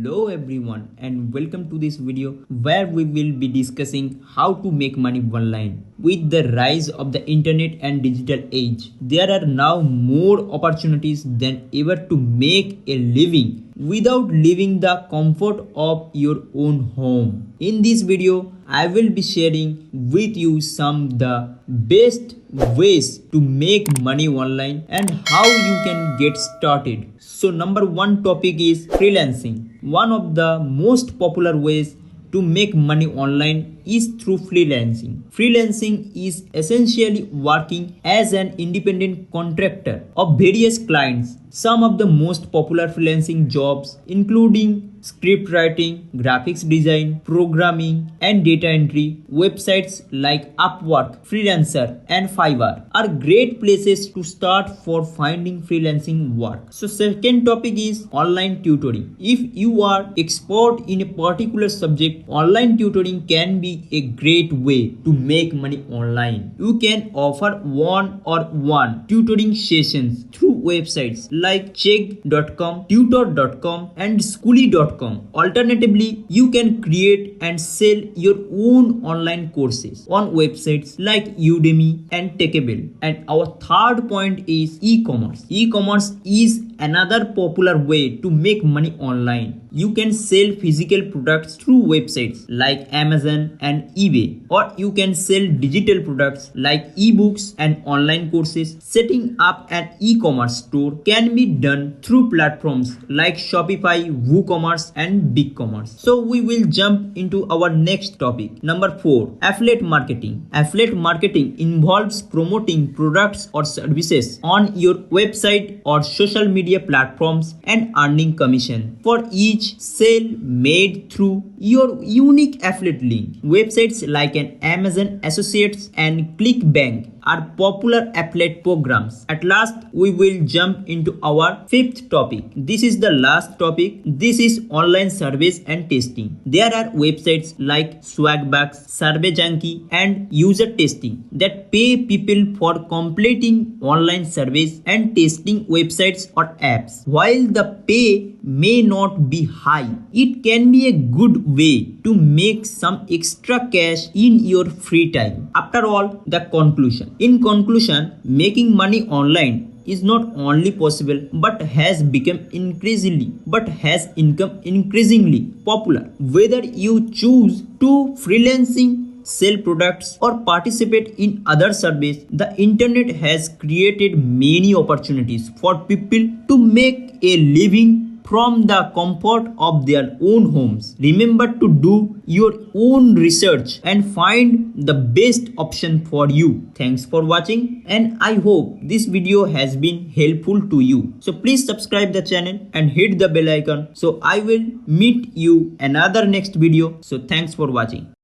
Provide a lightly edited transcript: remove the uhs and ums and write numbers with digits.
Hello everyone and welcome to this video where we will be discussing how to make money online. With the rise of the internet and digital age, there are now more opportunities than ever to make a living without leaving the comfort of your own home. In this video, I will be sharing with you some the best ways to make money online and how you can get started. So number one topic is freelancing. One of the most popular ways to make money online is through freelancing. Freelancing is essentially working as an independent contractor of various clients. Some of the most popular freelancing jobs including script writing, graphics design, programming and data entry. Websites like Upwork, Freelancer and Fiverr are great places to start for finding freelancing work. So second topic is online tutoring. If you are expert in a particular subject, online tutoring can be a great way to make money online. You can offer one-on-one tutoring sessions through websites like Chegg.com, Tutor.com and Schooly.com. Alternatively, you can create and sell your own online courses on websites like Udemy and Teachable. And our third point is e-commerce. E-commerce is another popular way to make money online. You can sell physical products through websites like Amazon and eBay, or you can sell digital products like ebooks and online courses. Setting up an e-commerce store can be done through platforms like Shopify, WooCommerce and BigCommerce. So we will jump into our next topic. Number 4, affiliate marketing. Affiliate marketing involves promoting products or services on your website or social media platforms and earning commission for each sale made through your unique affiliate link. Websites like an Amazon Associates and ClickBank are popular affiliate programs. At last, we will jump into our fifth topic. This is the last topic. This is online surveys and testing. There are websites like Swagbucks, SurveyJunkie and User Testing that pay people for completing online surveys and testing websites or apps. While the pay may not be high, it can be a good way to make some extra cash in your free time. After all, the conclusion. In conclusion, making money online is not only possible but has become increasingly popular. Whether you choose to freelancing, sell products or participate in other surveys, the internet has created many opportunities for people to make a living from the comfort of their own homes. Remember to do your own research and find the best option for you. Thanks for watching and I hope this video has been helpful to you. So please subscribe the channel and hit the bell icon so I will meet you another next video. So thanks for watching.